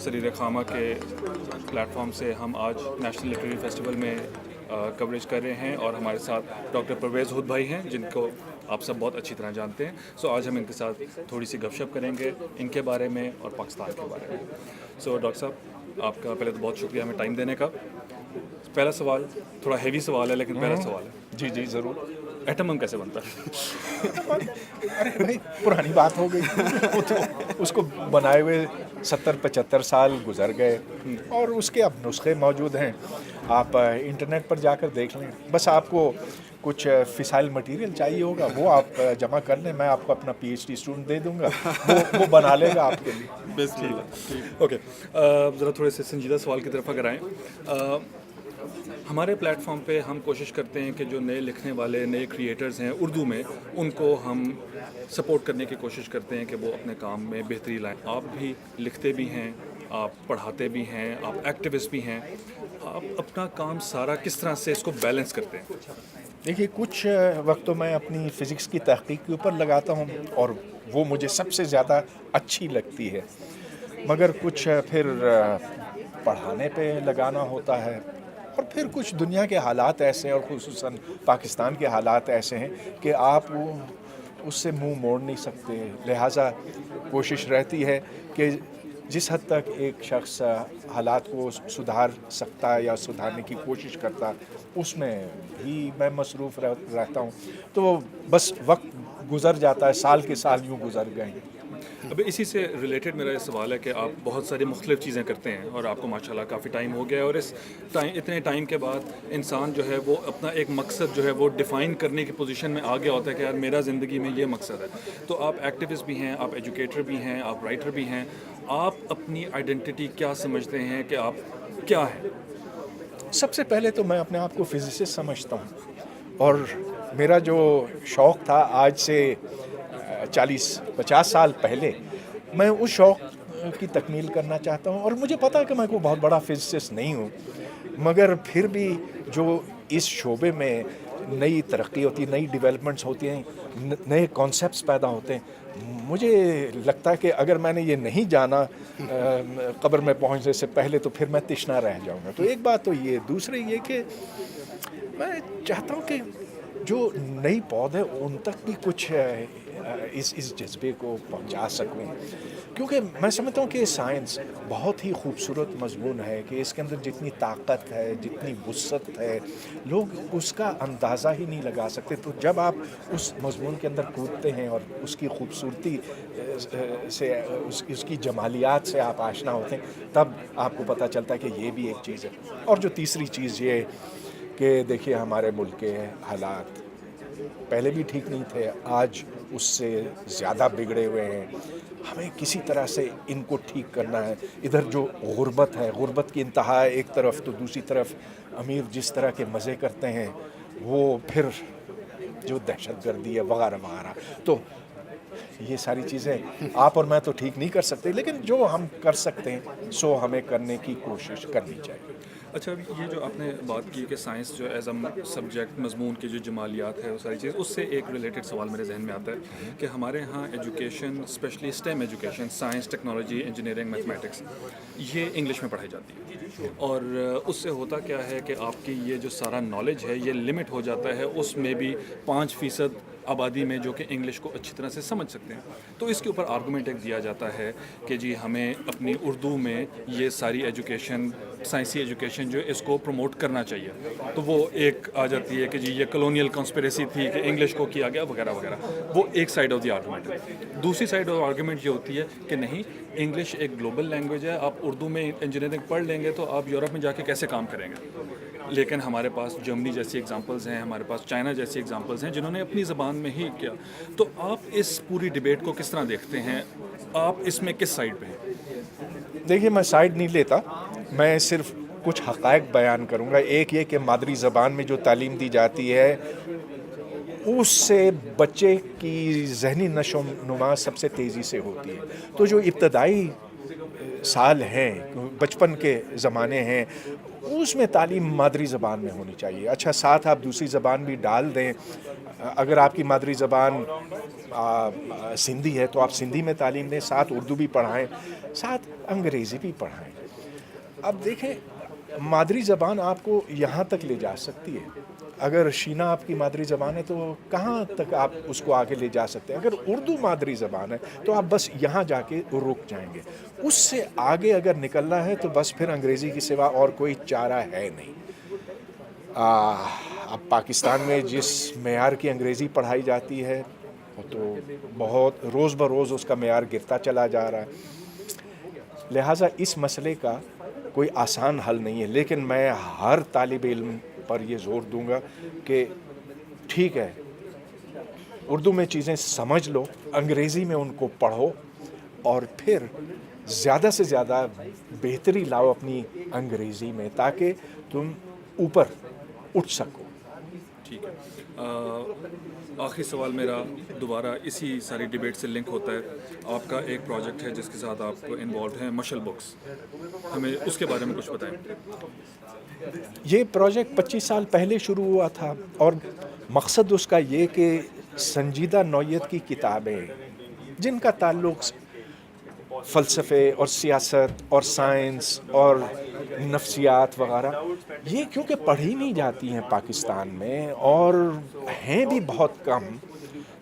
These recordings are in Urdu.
سریر خامہ کے پلیٹ فارم سے ہم آج نیشنل لٹریری فیسٹیول میں کوریج کر رہے ہیں، اور ہمارے ساتھ ڈاکٹر پرویز ہود بھائی ہیں جن کو آپ سب بہت اچھی طرح جانتے ہیں. آج ہم ان کے ساتھ تھوڑی سی گپ شپ کریں گے ان کے بارے میں اور پاکستان کے بارے میں. ڈاکٹر صاحب، آپ کا پہلے تو بہت شکریہ ہمیں ٹائم دینے کا. پہلا سوال تھوڑا ہیوی سوال ہے، لیکن پہلا سوال ہے، جی جی ضرور. ایٹم بم کیسے بنتا ہے؟ ارے بھائی پرانی بات ہو گئی، وہ تو اس کو بنائے ہوئے 70-75 سال گزر گئے، اور اس کے اب نسخے موجود ہیں. آپ انٹرنیٹ پر جا کر دیکھ لیں. بس آپ کو کچھ فسائل مٹیریل چاہیے ہوگا، وہ آپ جمع کر لیں. میں آپ کو اپنا PhD اسٹوڈنٹ دے دوں گا، وہ بنا لے گا آپ کے لیے. بس اوکے. ذرا تھوڑے سے سنجیدہ سوال کی طرف اگر آئیں. ہمارے پلیٹ فارم پہ ہم کوشش کرتے ہیں کہ جو نئے لکھنے والے نئے کریٹرز ہیں اردو میں، ان کو ہم سپورٹ کرنے کی کوشش کرتے ہیں کہ وہ اپنے کام میں بہتری لائیں. آپ بھی لکھتے بھی ہیں، آپ پڑھاتے بھی ہیں، آپ ایکٹیوسٹ بھی ہیں. آپ اپنا کام سارا کس طرح سے اس کو بیلنس کرتے ہیں؟ دیکھیے، کچھ وقت تو میں اپنی فزکس کی تحقیق کے اوپر لگاتا ہوں، اور وہ مجھے سب سے زیادہ اچھی لگتی ہے. مگر کچھ پھر پڑھانے پہ لگانا ہوتا ہے، اور پھر کچھ دنیا کے حالات ایسے ہیں، اور خصوصاً پاکستان کے حالات ایسے ہیں کہ آپ اس سے منہ موڑ نہیں سکتے. لہٰذا کوشش رہتی ہے کہ جس حد تک ایک شخص حالات کو سدھار سکتا یا سدھارنے کی کوشش کرتا، اس میں بھی میں مصروف رہتا ہوں. تو بس وقت گزر جاتا ہے، سال کے سال یوں گزر گئے. ابھی اسی سے ریلیٹڈ میرا یہ سوال ہے کہ آپ بہت ساری مختلف چیزیں کرتے ہیں، اور آپ کو ماشاءاللہ کافی ٹائم ہو گیا ہے، اور اس اتنے ٹائم کے بعد انسان جو ہے وہ اپنا ایک مقصد جو ہے وہ ڈیفائن کرنے کی پوزیشن میں آ گیا ہوتا ہے کہ یار میرا زندگی میں یہ مقصد ہے. تو آپ ایکٹیوسٹ بھی ہیں، آپ ایجوکیٹر بھی ہیں، آپ رائٹر بھی ہیں. آپ اپنی آئیڈینٹی کیا سمجھتے ہیں کہ آپ کیا ہیں؟ سب سے پہلے تو میں اپنے آپ کو فزسسٹ سمجھتا ہوں، اور میرا جو شوق تھا آج سے 40-50 سال پہلے، میں اس شوق کی تکمیل کرنا چاہتا ہوں. اور مجھے پتا ہے کہ میں کوئی بہت بڑا فزسسٹ نہیں ہوں، مگر پھر بھی جو اس شعبے میں نئی ترقی ہوتی ہے، نئی ڈیولپمنٹس ہوتی ہیں، نئے کانسیپٹس پیدا ہوتے ہیں، مجھے لگتا ہے کہ اگر میں نے یہ نہیں جانا قبر میں پہنچنے سے پہلے، تو پھر میں تشنا رہ جاؤں گا. تو ایک بات تو یہ. دوسری یہ کہ میں چاہتا ہوں کہ جو نئی پود ہے ان تک بھی کچھ اس جذبے کو پہنچا سکوں، کیونکہ میں سمجھتا ہوں کہ سائنس بہت ہی خوبصورت مضمون ہے، کہ اس کے اندر جتنی طاقت ہے، جتنی وسعت ہے، لوگ اس کا اندازہ ہی نہیں لگا سکتے. تو جب آپ اس مضمون کے اندر کودتے ہیں اور اس کی خوبصورتی سے، اس کی جمالیات سے آپ آشنا ہوتے ہیں، تب آپ کو پتہ چلتا ہے کہ یہ بھی ایک چیز ہے. اور جو تیسری چیز یہ کہ دیکھیے، ہمارے ملک کے حالات پہلے بھی ٹھیک نہیں تھے، آج اس سے زیادہ بگڑے ہوئے ہیں. ہمیں کسی طرح سے ان کو ٹھیک کرنا ہے. ادھر جو غربت ہے، غربت کی انتہا ایک طرف، تو دوسری طرف امیر جس طرح کے مزے کرتے ہیں، وہ پھر جو دہشت گردی ہے وغیرہ وغیرہ. تو یہ ساری چیزیں آپ اور میں تو ٹھیک نہیں کر سکتے، لیکن جو ہم کر سکتے ہیں سو ہمیں کرنے کی کوشش کرنی چاہیے. اچھا، یہ جو آپ نے بات کی کہ سائنس جو ایز اے سبجیکٹ، مضمون کی جو جمالیات ہے وہ ساری چیز، اس سے ایک ریلیٹڈ سوال میرے ذہن میں آتا ہے کہ ہمارے ہاں education, specially STEM education, science, technology, engineering, mathematics, یہ انگلش میں پڑھائی جاتی ہے. اور اس سے ہوتا کیا ہے کہ آپ کی یہ جو سارا نالج ہے یہ لمٹ ہو جاتا ہے اس میں بھی 5% آبادی میں جو کہ انگلش کو اچھی طرح سے سمجھ سکتے ہیں. تو اس کے اوپر آرگومنٹ ایک دیا جاتا ہے کہ جی ہمیں اپنی اردو میں یہ ساری ایجوکیشن، سائنسی ایجوکیشن جو اس کو پروموٹ کرنا چاہیے. تو وہ ایک آ جاتی ہے کہ جی یہ کلونیل کانسپریسی تھی کہ انگلش کو کیا گیا وغیرہ وغیرہ. وہ ایک سائڈ آف دی آرگومنٹ ہے. دوسری سائڈ آف آرگومنٹ یہ ہوتی ہے کہ نہیں، انگلش ایک گلوبل لینگویج ہے، آپ اردو میں انجینئرنگ پڑھ لیں گے تو آپ یورپ میں جا کے کیسے کام کریں گے. لیکن ہمارے پاس جرمنی جیسی ایگزامپلز ہیں، ہمارے پاس چائنا جیسی ایگزامپلز ہیں جنہوں نے اپنی زبان میں ہی کیا. تو آپ اس پوری ڈبیٹ کو کس طرح دیکھتے ہیں؟ آپ اس میں کس سائڈ پہ ہیں؟ دیکھیے، میں سائڈ نہیں لیتا، میں صرف کچھ حقائق بیان کروں گا. ایک یہ کہ مادری زبان میں جو تعلیم دی جاتی ہے اس سے بچے کی ذہنی نشو و نما سب سے تیزی سے ہوتی ہے. تو جو ابتدائی سال ہیں، بچپن کے زمانے ہیں، اس میں تعلیم مادری زبان میں ہونی چاہیے. اچھا ساتھ آپ دوسری زبان بھی ڈال دیں. اگر آپ کی مادری زبان سندھی ہے تو آپ سندھی میں تعلیم دیں, ساتھ اردو بھی پڑھائیں, ساتھ انگریزی بھی پڑھائیں. اب دیکھیں مادری زبان آپ کو یہاں تک لے جا سکتی ہے. اگر شینا آپ کی مادری زبان ہے تو کہاں تک آپ اس کو آگے لے جا سکتے ہیں. اگر اردو مادری زبان ہے تو آپ بس یہاں جا کے رک جائیں گے. اس سے آگے اگر نکلنا ہے تو بس پھر انگریزی کی سوا اور کوئی چارہ ہے نہیں. اب پاکستان میں جس معیار کی انگریزی پڑھائی جاتی ہے وہ تو بہت روز بروز اس کا معیار گرتا چلا جا رہا ہے. لہٰذا اس مسئلے کا کوئی آسان حل نہیں ہے, لیکن میں ہر طالب علم پر یہ زور دوں گا کہ ٹھیک ہے اردو میں چیزیں سمجھ لو, انگریزی میں ان کو پڑھو, اور پھر زیادہ سے زیادہ بہتری لاؤ اپنی انگریزی میں تاکہ تم اوپر اٹھ سکو. ٹھیک ہے. آخری سوال میرا دوبارہ اسی ساری ڈیبیٹ سے لنک ہوتا ہے. آپ کا ایک پروجیکٹ ہے جس کے ساتھ آپ انوالوڈ ہیں, مشل بکس, ہمیں اس کے بارے میں کچھ بتائیں. یہ پروجیکٹ 25 سال پہلے شروع ہوا تھا اور مقصد اس کا یہ کہ سنجیدہ نوعیت کی کتابیں جن کا تعلق فلسفے اور سیاست اور سائنس اور نفسیات وغیرہ, یہ کیونکہ پڑھی نہیں جاتی ہیں پاکستان میں اور ہیں بھی بہت کم,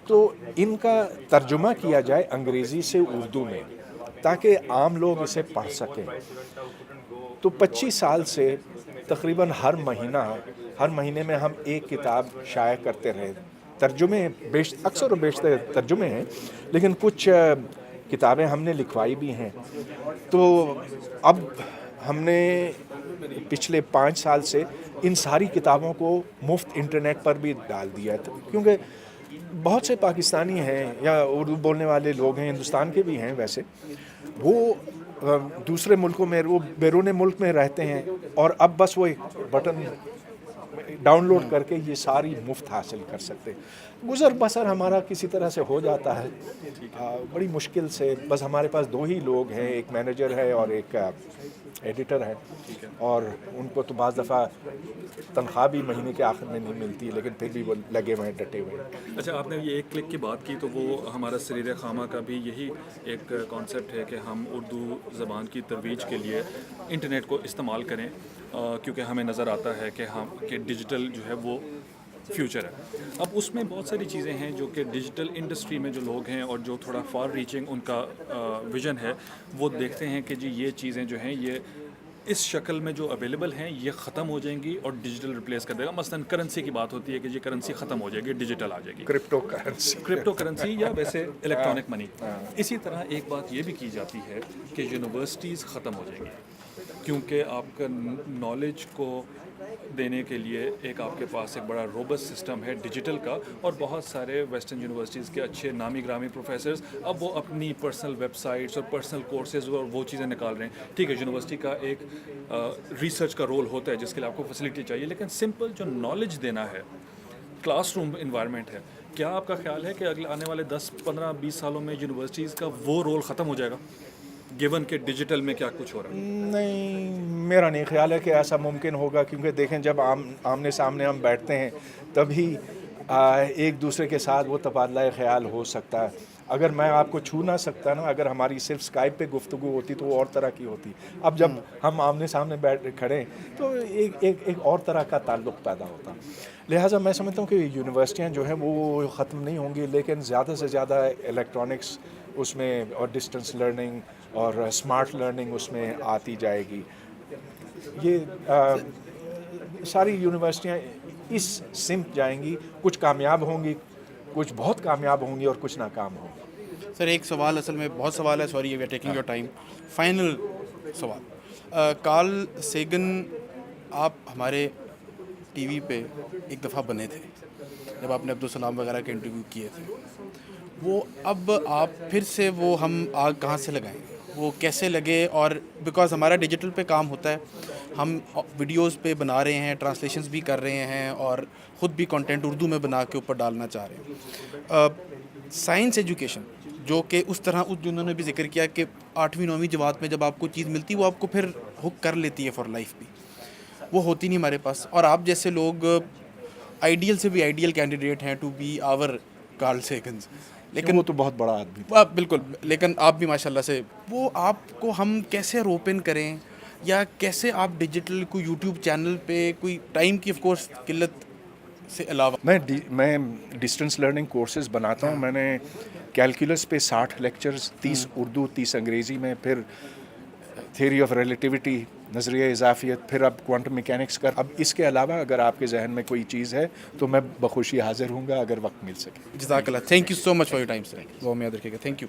تو ان کا ترجمہ کیا جائے انگریزی سے اردو میں تاکہ عام لوگ اسے پڑھ سکیں. تو 25 سال سے تقریباً ہر مہینے میں ہم ایک کتاب شائع کرتے رہے. ترجمے اکثر و بیشتر ترجمے ہیں, لیکن کچھ کتابیں ہم نے لکھوائی بھی ہیں. تو اب ہم نے پچھلے 5 سال سے ان ساری کتابوں کو مفت انٹرنیٹ پر بھی ڈال دیا ہے, کیونکہ بہت سے پاکستانی ہیں یا اردو بولنے والے لوگ ہیں, ہندوستان کے بھی ہیں ویسے, وہ دوسرے ملکوں میں, وہ بیرون ملک میں رہتے ہیں اور اب بس وہ ایک بٹن ڈاؤن لوڈ کر کے یہ ساری مفت حاصل کر سکتے. گزر بسر ہمارا کسی طرح سے ہو جاتا ہے, بڑی مشکل سے. بس ہمارے پاس 2 ہی لوگ ہیں, ایک مینیجر ہے اور ایک ایڈیٹر ہے, اور ان کو تو بعض دفعہ تنخواہ بھی مہینے کے آخر میں نہیں ملتی, لیکن پھر بھی وہ لگے ہوئے ہیں, ڈٹے ہوئے ہیں. اچھا, آپ نے یہ ایک کلک کی بات کی, تو وہ ہمارا سریر خامہ کا بھی یہی ایک کانسیپٹ ہے کہ ہم اردو زبان کی ترویج کے لیے انٹرنیٹ کو استعمال کریں, کیونکہ ہمیں نظر آتا ہے کہ ڈیجیٹل جو ہے وہ فیوچر ہے. اب اس میں بہت ساری چیزیں ہیں جو کہ ڈیجیٹل انڈسٹری میں جو لوگ ہیں اور جو تھوڑا فار ریچنگ ان کا ویژن ہے, وہ دیکھتے ہیں کہ جی یہ چیزیں جو ہیں یہ اس شکل میں جو اویلیبل ہیں یہ ختم ہو جائیں گی اور ڈیجیٹل ریپلیس کر دے گا. مثلاً کرنسی کی بات ہوتی ہے کہ یہ کرنسی ختم ہو جائے گی, ڈیجیٹل آ جائے گی, کرپٹو کرنسی یا ویسے الیکٹرانک منی. اسی طرح ایک بات یہ بھی کی جاتی ہے کہ یونیورسٹیز ختم ہو جائیں گی, کیونکہ آپ کا نالج کو دینے کے لیے ایک آپ کے پاس ایک بڑا روبس سسٹم ہے ڈیجیٹل کا, اور بہت سارے ویسٹرن یونیورسٹیز کے اچھے نامی گرامی پروفیسرز اب وہ اپنی پرسنل ویب سائٹس اور پرسنل کورسز اور وہ چیزیں نکال رہے ہیں. ٹھیک ہے, یونیورسٹی کا ایک ریسرچ کا رول ہوتا ہے جس کے لیے آپ کو فیسلٹی چاہیے, لیکن سمپل جو نالج دینا ہے, کلاس روم انوائرمنٹ ہے, کیا آپ کا خیال ہے کہ اگلے آنے والے 10, 15, 20 سالوں میں یونیورسٹیز کا وہ رول ختم ہو جائے گا, گیون کہ ڈیجیٹل میں کیا کچھ ہو رہا ہے؟ نہیں, میرا نہیں خیال ہے کہ ایسا ممکن ہوگا, کیونکہ دیکھیں جب آمنے سامنے ہم بیٹھتے ہیں تبھی ایک دوسرے کے ساتھ وہ تبادلہ خیال ہو سکتا ہے. اگر میں آپ کو چھو نہ سکتا نا, اگر ہماری صرف اسکائپ پہ گفتگو ہوتی تو وہ اور طرح کی ہوتی. اب جب ہم آمنے سامنے بیٹھ کھڑے تو ایک اور طرح کا تعلق پیدا ہوتا. لہٰذا میں سمجھتا ہوں کہ یونیورسٹیاں جو ہیں وہ ختم نہیں ہوں گی, لیکن زیادہ سے زیادہ الیکٹرانکس اس میں اور ڈسٹنس لرننگ اور اسمارٹ لرننگ اس میں آتی جائے گی. یہ ساری یونیورسٹیاں اس سمت جائیں گی, کچھ کامیاب ہوں گی, کچھ بہت کامیاب ہوں گی اور کچھ ناکام ہوں گی. سر ایک سوال, اصل میں بہت سوال ہے, sorry we are taking your time. Final سوال, کارل سیگن آپ ہمارے ٹی وی پہ ایک دفعہ بنے تھے جب آپ نے عبدالسلام وغیرہ کے انٹرویو کیے تھے, وہ اب آپ پھر سے وہ ہم آگ کہاں سے لگائیں, وہ کیسے لگے؟ اور بیکاز ہمارا ڈیجیٹل پہ کام ہوتا ہے, ہم ویڈیوز پہ بنا رہے ہیں, ٹرانسلیشنز بھی کر رہے ہیں اور خود بھی کنٹینٹ اردو میں بنا کے اوپر ڈالنا چاہ رہے ہیں. سائنس ایجوکیشن جو کہ اس طرح جنہوں نے بھی ذکر کیا کہ 8ویں 9ویں جماعت میں جب آپ کو چیز ملتی وہ آپ کو پھر ہک کر لیتی ہے فار لائف بھی, وہ ہوتی نہیں ہمارے پاس. اور آپ جیسے لوگ آئیڈیل سے بھی آئیڈیل کینڈیڈیٹ ہیں ٹو بی آور کارل سیگنز. لیکن وہ تو بہت بڑا آدمی تھا. بالکل, لیکن آپ بھی ماشاء اللہ سے, وہ آپ کو ہم کیسے روپن کریں, یا کیسے آپ ڈیجیٹل کوئی یوٹیوب چینل پہ کوئی ٹائم کی آف کورس قلت سے علاوہ. میں ڈسٹنس لرننگ کورسز بناتا ہوں. میں نے کیلکولس پہ 60 لیکچرز, 30 اردو 30 انگریزی میں, پھر تھیوری آف ریلیٹیوٹی, نظریہ اضافیت, پھر اب کوانٹم میکینکس کا. اب اس کے علاوہ اگر آپ کے ذہن میں کوئی چیز ہے تو میں بخوشی حاضر ہوں گا اگر وقت مل سکے. جزاک اللہ, thank you so much for your time sir. وہ میں یاد رکھیے گا. Thank you.